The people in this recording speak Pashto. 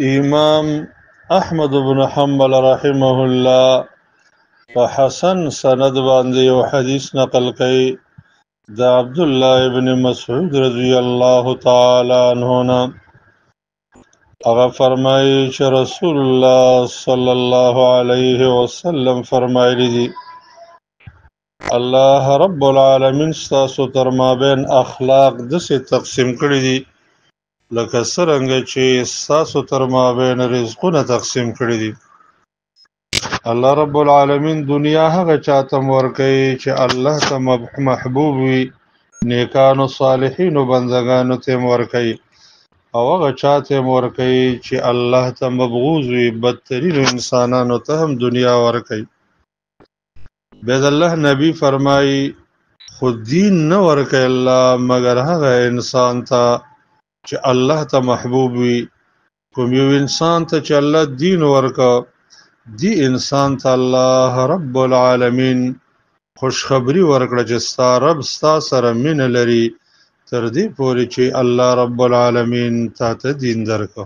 امام احمد بن حنبل رحمه الله په حسن سند باندې یو حدیث نقل کړي د عبد الله ابن مسعود رضی الله تعالی عنہ نه. هغه فرمایي چې رسول الله صلی الله علیه وسلم فرمایلی دي الله رب العالمین ستاسو تر مابین اخلاق دسې تقسیم کړي دي لکه څرنګه چې ستاسو تر مابین رزقونه تقسیم کړي دي. الله رب العالمین دنیا هغه چاته ورکوي چې الله ته محبوب وي، نیکانو صالحینو بندگانو ته ورکوي، او هغه چاته ورکوي چې الله ته مبغوض وي، بدترینو انسانانو ته هم دنیا ورکوي. بيد الله نبی فرمایي خود دین نه ورکوي الله مگر هغه انسان ته چې الله ته محبوب وي. کوم یو انسان ته چې الله دین ورکا دی انسان ته الله رب العالمین خوشخبری ورکړه چې ستا رب ستا سره مینه لري تر دې پورې چې الله رب العالمین تا ته دین درکړه.